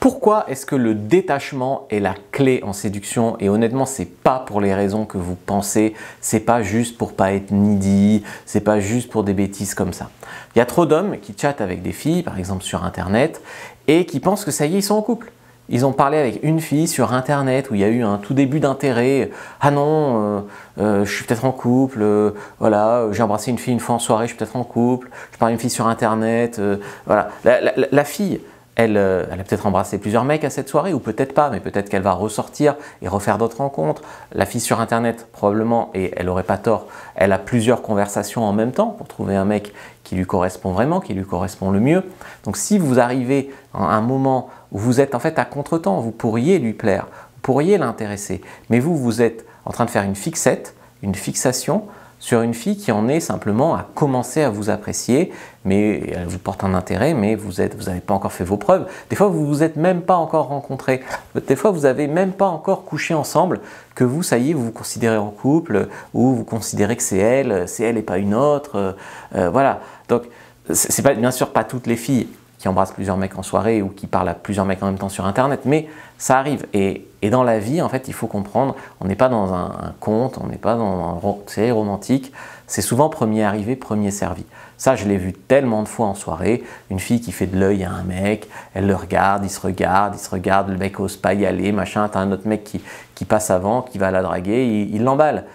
Pourquoi est-ce que le détachement est la clé en séduction? Et honnêtement, c'est pas pour les raisons que vous pensez, c'est pas juste pour pas être needy, c'est pas juste pour des bêtises comme ça. Il y a trop d'hommes qui chattent avec des filles, par exemple sur internet, et qui pensent que ça y est, ils sont en couple. Ils ont parlé avec une fille sur internet où il y a eu un tout début d'intérêt. Ah non, je suis peut-être en couple, voilà, j'ai embrassé une fille une fois en soirée, je suis peut-être en couple, je parle à une fille sur internet, voilà. La fille, elle a peut-être embrassé plusieurs mecs à cette soirée, ou peut-être pas, mais peut-être qu'elle va ressortir et refaire d'autres rencontres. La fille sur internet, probablement, et elle n'aurait pas tort, elle a plusieurs conversations en même temps pour trouver un mec qui lui correspond vraiment, qui lui correspond le mieux. Donc si vous arrivez à un moment où vous êtes en fait à contretemps, vous pourriez lui plaire, vous pourriez l'intéresser, mais vous êtes en train de faire une fixette, une fixation sur une fille qui en est simplement à commencer à vous apprécier, mais elle vous porte un intérêt, mais vous n'avez pas encore fait vos preuves. Des fois, vous ne vous êtes même pas encore rencontrés. Des fois, vous n'avez même pas encore couché ensemble, que vous, ça y est, vous vous considérez en couple, ou vous considérez que c'est elle et pas une autre. Voilà. Donc, c'est bien sûr pas toutes les filles qui embrassent plusieurs mecs en soirée ou qui parlent à plusieurs mecs en même temps sur internet, mais ça arrive. Et dans la vie, en fait, il faut comprendre, on n'est pas dans un conte, on n'est pas dans une série romantique, c'est souvent premier arrivé, premier servi. Ça, je l'ai vu tellement de fois en soirée, une fille qui fait de l'œil à un mec, elle le regarde, il se regarde, le mec n'ose pas y aller, machin, t'as un autre mec qui passe avant, qui va la draguer, il l'emballe.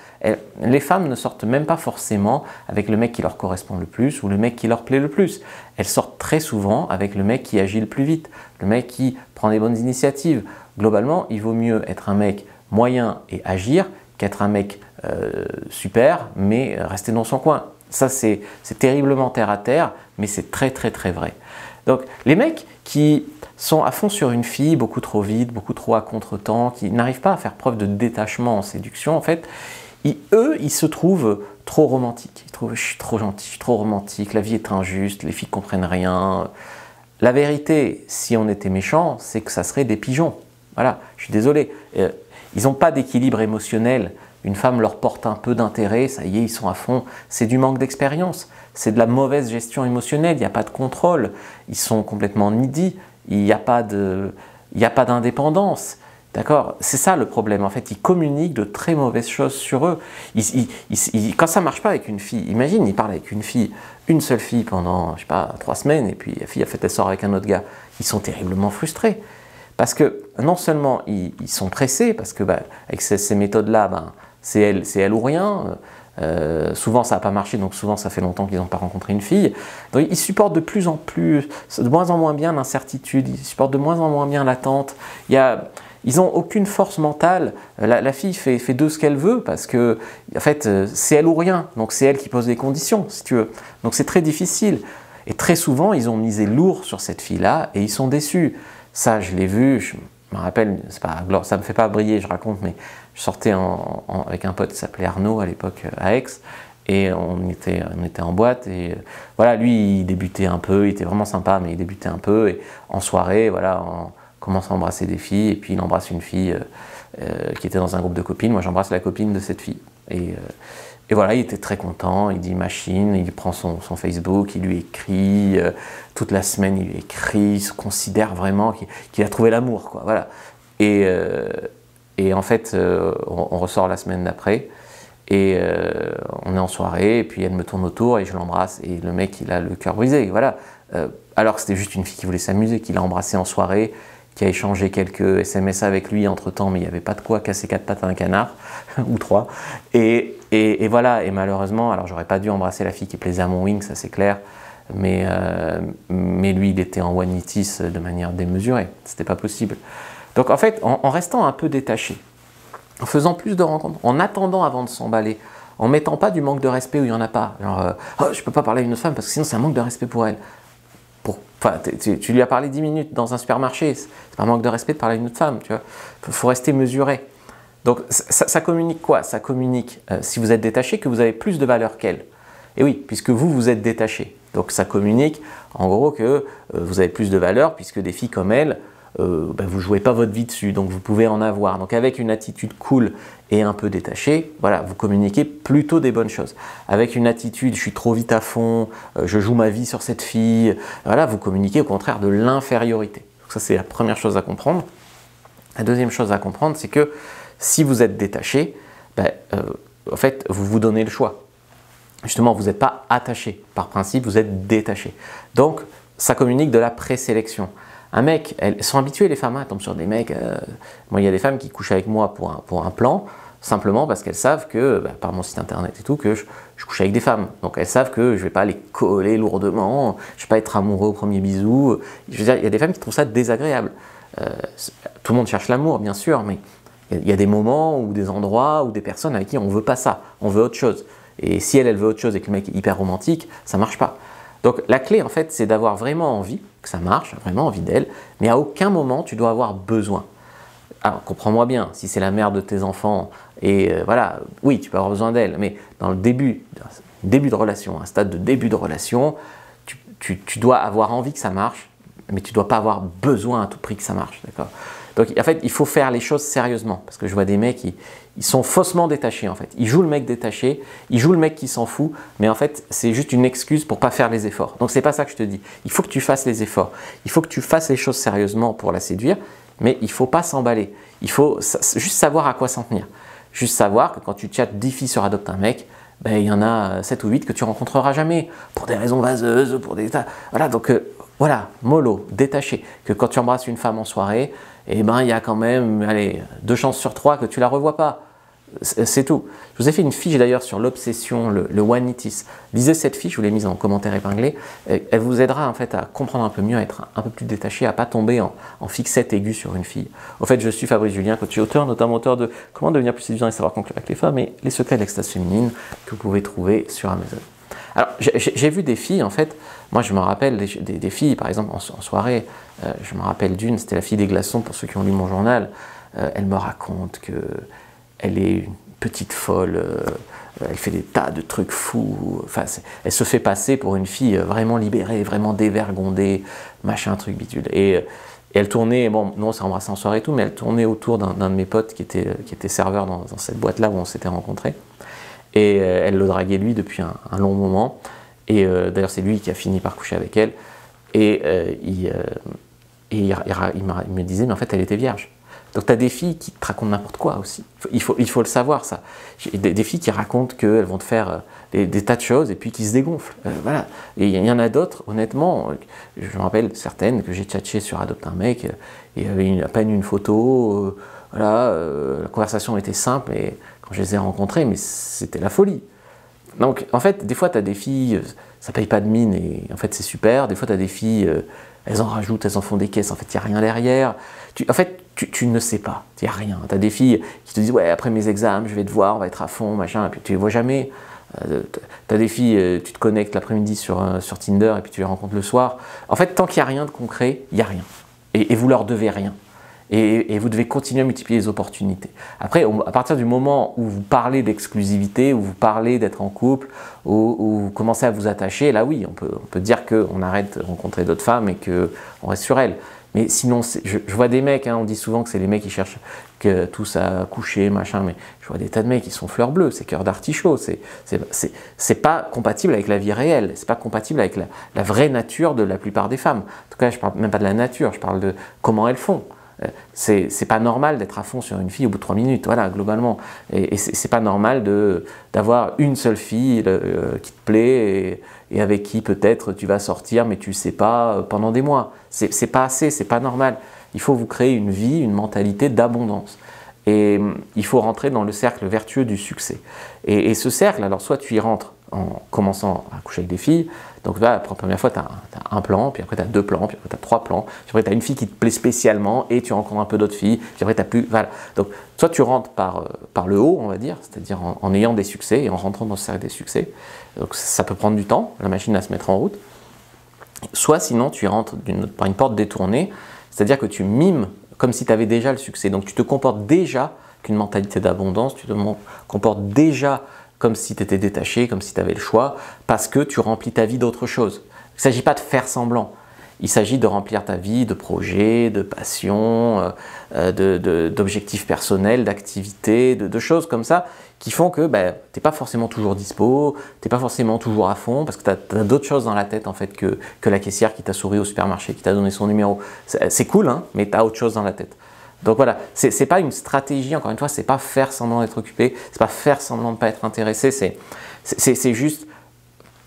Les femmes ne sortent même pas forcément avec le mec qui leur correspond le plus ou le mec qui leur plaît le plus. Elles sortent très souvent avec le mec qui agit le plus vite, le mec qui prend des bonnes initiatives. Globalement, il vaut mieux être un mec moyen et agir qu'être un mec super mais rester dans son coin. Ça, c'est terriblement terre à terre, mais c'est très très très vrai. Donc, les mecs qui sont à fond sur une fille, beaucoup trop vite, beaucoup trop à contre-temps, qui n'arrivent pas à faire preuve de détachement en séduction, en fait, eux, ils se trouvent trop romantiques. Ils trouvent, je suis trop gentil, je suis trop romantique, la vie est injuste, les filles comprennent rien. La vérité, si on était méchant, c'est que ça serait des pigeons. Voilà, je suis désolé. Ils n'ont pas d'équilibre émotionnel. Une femme leur porte un peu d'intérêt, ça y est, ils sont à fond. C'est du manque d'expérience, c'est de la mauvaise gestion émotionnelle, il n'y a pas de contrôle. Ils sont complètement needy, il n'y a pas d'indépendance. D'accord? C'est ça le problème. En fait, ils communiquent de très mauvaises choses sur eux. Quand ça ne marche pas avec une fille, imagine, ils parlent avec une fille, une seule fille pendant, je sais pas, 3 semaines, et puis la fille, elle sort avec un autre gars. Ils sont terriblement frustrés. Parce que non seulement ils sont pressés, parce que avec ces méthodes-là, c'est elle ou rien. Souvent ça n'a pas marché, donc souvent ça fait longtemps qu'ils n'ont pas rencontré une fille. Donc ils supportent de plus en plus, de moins en moins bien l'incertitude, ils supportent de moins en moins bien l'attente. Ils n'ont aucune force mentale. La fille fait de ce qu'elle veut parce que, en fait, c'est elle ou rien. Donc c'est elle qui pose les conditions, si tu veux. Donc c'est très difficile. Et très souvent, ils ont misé lourd sur cette fille-là et ils sont déçus. Ça, je l'ai vu, je me rappelle, ça ne me fait pas briller, je raconte, mais je sortais avec un pote qui s'appelait Arnaud à l'époque à Aix, et on était en boîte, et voilà, lui, il débutait un peu, il était vraiment sympa, mais il débutait un peu, et en soirée, voilà, on commence à embrasser des filles, et puis il embrasse une fille qui était dans un groupe de copines, moi j'embrasse la copine de cette fille. Et voilà, il était très content, il dit machine, il prend son Facebook, il lui écrit, toute la semaine il lui écrit, il se considère vraiment qu'il a trouvé l'amour, quoi, voilà. Et en fait, on ressort la semaine d'après, et on est en soirée, et puis elle me tourne autour, et je l'embrasse, et le mec, il a le cœur brisé, voilà. Alors que c'était juste une fille qui voulait s'amuser, qu'il a embrassé en soirée, qui a échangé quelques SMS avec lui entre-temps, mais il n'y avait pas de quoi casser 4 pattes à un canard, ou 3. Et voilà, et malheureusement, alors j'aurais pas dû embrasser la fille qui plaisait à mon wing, ça c'est clair, mais lui, il était en one-itis de manière démesurée, c'était pas possible. Donc en fait, en restant un peu détaché, en faisant plus de rencontres, en attendant avant de s'emballer, en mettant pas du manque de respect où il n'y en a pas, genre oh, je peux pas parler à une autre femme parce que sinon c'est un manque de respect pour elle. Tu lui as parlé 10 minutes dans un supermarché, c'est pas un manque de respect de parler à une autre femme, tu vois. Faut rester mesuré. Donc ça communique quoi? Ça communique, si vous êtes détaché, que vous avez plus de valeur qu'elle. Et oui, puisque vous êtes détaché. Donc ça communique en gros que vous avez plus de valeur, puisque des filles comme elle, vous ne jouez pas votre vie dessus, donc vous pouvez en avoir. Donc avec une attitude cool et un peu détachée, voilà, vous communiquez plutôt des bonnes choses. Avec une attitude, je suis trop vite à fond, je joue ma vie sur cette fille, voilà, vous communiquez au contraire de l'infériorité. Donc ça, c'est la première chose à comprendre. La deuxième chose à comprendre, c'est que si vous êtes détaché, en fait, vous vous donnez le choix. Justement, vous n'êtes pas attaché. Par principe, vous êtes détaché. Donc, ça communique de la présélection. Un mec, elles sont habituées, les femmes, elles tombent sur des mecs. Moi, il y a des femmes qui couchent avec moi pour un plan, simplement parce qu'elles savent que, par mon site internet et tout, que je couche avec des femmes. Donc, elles savent que je ne vais pas les coller lourdement, je ne vais pas être amoureux au premier bisou. Je veux dire, il y a des femmes qui trouvent ça désagréable. Tout le monde cherche l'amour, bien sûr, mais il y a des moments ou des endroits ou des personnes avec qui on ne veut pas ça, on veut autre chose. Et si elle veut autre chose et que le mec est hyper romantique, ça ne marche pas. Donc la clé, en fait, c'est d'avoir vraiment envie, que ça marche, vraiment envie d'elle, mais à aucun moment tu dois avoir besoin. Alors, comprends-moi bien, si c'est la mère de tes enfants, et voilà, oui, tu peux avoir besoin d'elle, mais dans le début de relation, un stade de début de relation, tu dois avoir envie que ça marche, mais tu ne dois pas avoir besoin à tout prix que ça marche, d'accord? Donc en fait, il faut faire les choses sérieusement, parce que je vois des mecs, ils sont faussement détachés en fait. Ils jouent le mec détaché, ils jouent le mec qui s'en fout, mais en fait, c'est juste une excuse pour pas faire les efforts. Donc c'est pas ça que je te dis. Il faut que tu fasses les efforts. Il faut que tu fasses les choses sérieusement pour la séduire, mais il faut pas s'emballer. Il faut juste savoir à quoi s'en tenir. Juste savoir que quand tu chattes 10 filles sur Adopte un mec, il y en a 7 ou 8 que tu rencontreras jamais, pour des raisons vaseuses, pour des... Voilà, donc voilà, mollo, détaché. Que quand tu embrasses une femme en soirée, il y a quand même, allez, 2 chances sur 3 que tu la revois pas. C'est tout. Je vous ai fait une fiche d'ailleurs sur l'obsession, le one-itis. Lisez cette fiche, je vous l'ai mise en commentaire épinglé. Elle vous aidera en fait à comprendre un peu mieux, à être un peu plus détaché, à ne pas tomber en fixette aiguë sur une fille. Au fait, je suis Fabrice Julien, coach et auteur, notamment auteur de Comment devenir plus séduisant et savoir conclure avec les femmes et Les secrets de l'extase féminine que vous pouvez trouver sur Amazon. Alors, j'ai vu des filles, en fait, moi je me rappelle des filles, par exemple en soirée, je me rappelle d'une, c'était la fille des glaçons, pour ceux qui ont lu mon journal, elle me raconte qu'elle est une petite folle, elle fait des tas de trucs fous, enfin, elle se fait passer pour une fille vraiment libérée, vraiment dévergondée, machin, truc bidule. Et elle tournait, bon, nous on s'est embrassés en soirée et tout, mais elle tournait autour d'un de mes potes qui était serveur dans cette boîte-là où on s'était rencontrés. Et elle le draguait lui depuis un long moment. Et d'ailleurs, c'est lui qui a fini par coucher avec elle. Et il me disait, mais en fait, elle était vierge. Donc, tu as des filles qui te racontent n'importe quoi aussi. Il faut le savoir, ça. Des filles qui racontent qu'elles vont te faire des tas de choses et puis qui se dégonflent. Voilà. Et il y en a d'autres, honnêtement, je me rappelle certaines que j'ai tchatché sur Adopte un mec. Et il y avait à peine une photo. Voilà, la conversation était simple. Et quand je les ai rencontrées, mais c'était la folie. Donc, en fait, des fois, tu as des filles, ça paye pas de mine et en fait, c'est super. Des fois, tu as des filles, elles en rajoutent, elles en font des caisses, en fait, il n'y a rien derrière. Tu ne sais pas, il n'y a rien. Tu as des filles qui te disent, ouais, après mes examens, je vais te voir, on va être à fond, machin, et puis tu les vois jamais. Tu as des filles, tu te connectes l'après-midi sur Tinder et puis tu les rencontres le soir. En fait, tant qu'il n'y a rien de concret, il n'y a rien. Et vous leur devez rien. Et vous devez continuer à multiplier les opportunités. Après, à partir du moment où vous parlez d'exclusivité, où vous parlez d'être en couple, où vous commencez à vous attacher, là oui, on peut dire qu'on arrête de rencontrer d'autres femmes et qu'on reste sur elles. Mais sinon, je vois des mecs, on dit souvent que c'est les mecs qui cherchent tous à coucher, machin, mais je vois des tas de mecs qui sont fleurs bleues, c'est cœur d'artichaut, c'est pas compatible avec la vie réelle, c'est pas compatible avec la vraie nature de la plupart des femmes. En tout cas, je parle même pas de la nature, je parle de comment elles font. C'est pas normal d'être à fond sur une fille au bout de 3 minutes, voilà, globalement. Et c'est pas normal d'avoir une seule fille qui te plaît et avec qui peut-être tu vas sortir, mais tu sais pas pendant des mois. C'est pas assez, c'est pas normal. Il faut vous créer une vie, une mentalité d'abondance. Et il faut rentrer dans le cercle vertueux du succès. Et ce cercle, alors soit tu y rentres en commençant à coucher avec des filles, donc là, la première fois, tu as un plan, puis après tu as 2 plans, puis après tu as 3 plans, puis après tu as une fille qui te plaît spécialement, et tu rencontres un peu d'autres filles, puis après tu n'as plus... Voilà. Donc, soit tu rentres par le haut, on va dire, c'est-à-dire en ayant des succès, et en rentrant dans ce cercle des succès. Donc ça peut prendre du temps, la machine à se mettre en route. Soit sinon, tu y rentres par une porte détournée, c'est-à-dire que tu mimes comme si tu avais déjà le succès. Donc tu te comportes déjà qu'une mentalité d'abondance, tu te comportes déjà comme si tu étais détaché, comme si tu avais le choix, parce que tu remplis ta vie d'autre chose. Il ne s'agit pas de faire semblant. Il s'agit de remplir ta vie de projets, de passions, d'objectifs personnels, d'activités, de choses comme ça qui font que tu n'es pas forcément toujours dispo, tu n'es pas forcément toujours à fond parce que tu as d'autres choses dans la tête en fait que la caissière qui t'a souri au supermarché, qui t'a donné son numéro. C'est cool, hein, mais tu as autre chose dans la tête. Donc voilà, c'est pas une stratégie, encore une fois, c'est pas faire semblant d'être occupé, c'est pas faire semblant de ne pas être intéressé, c'est juste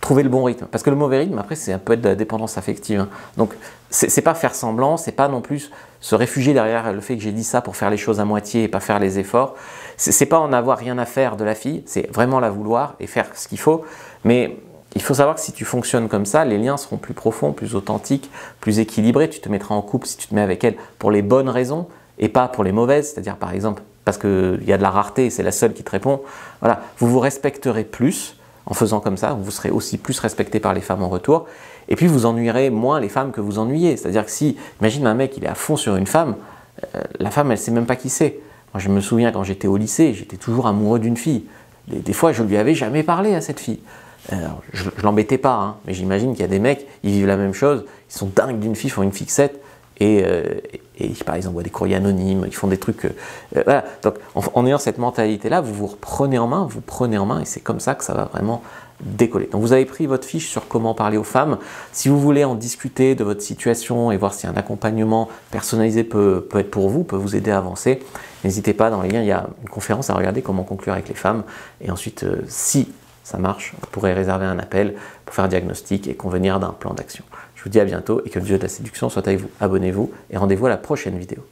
trouver le bon rythme. Parce que le mauvais rythme, après, c'est un peu de la dépendance affective. Hein. Donc, c'est pas faire semblant, c'est pas non plus se réfugier derrière le fait que j'ai dit ça pour faire les choses à moitié et pas faire les efforts. C'est pas en avoir rien à faire de la fille, c'est vraiment la vouloir et faire ce qu'il faut. Mais il faut savoir que si tu fonctionnes comme ça, les liens seront plus profonds, plus authentiques, plus équilibrés. Tu te mettras en couple si tu te mets avec elle pour les bonnes raisons et pas pour les mauvaises. C'est-à-dire, par exemple, parce qu'il y a de la rareté et c'est la seule qui te répond. Voilà, vous vous respecterez plus. En faisant comme ça, vous serez aussi plus respecté par les femmes en retour. Et puis, vous ennuierez moins les femmes que vous ennuyez. C'est-à-dire que si, imagine un mec, il est à fond sur une femme, la femme, elle ne sait même pas qui c'est. Moi, je me souviens quand j'étais au lycée, j'étais toujours amoureux d'une fille. Des fois, je ne lui avais jamais parlé à cette fille. Alors, je ne l'embêtais pas, hein, mais j'imagine qu'il y a des mecs, ils vivent la même chose, ils sont dingues d'une fille, font une fixette, et par exemple, ils envoient des courriers anonymes, ils font des trucs. Voilà. Donc, en ayant cette mentalité-là, vous vous prenez en main, et c'est comme ça que ça va vraiment décoller. Donc, vous avez pris votre fiche sur comment parler aux femmes. Si vous voulez en discuter de votre situation et voir si un accompagnement personnalisé peut être pour vous, peut vous aider à avancer, n'hésitez pas, dans les liens, il y a une conférence à regarder, comment conclure avec les femmes. Et ensuite, si ça marche, vous pourrez réserver un appel pour faire un diagnostic et convenir d'un plan d'action. Je vous dis à bientôt et que le Dieu de la séduction soit avec vous. Abonnez-vous et rendez-vous à la prochaine vidéo.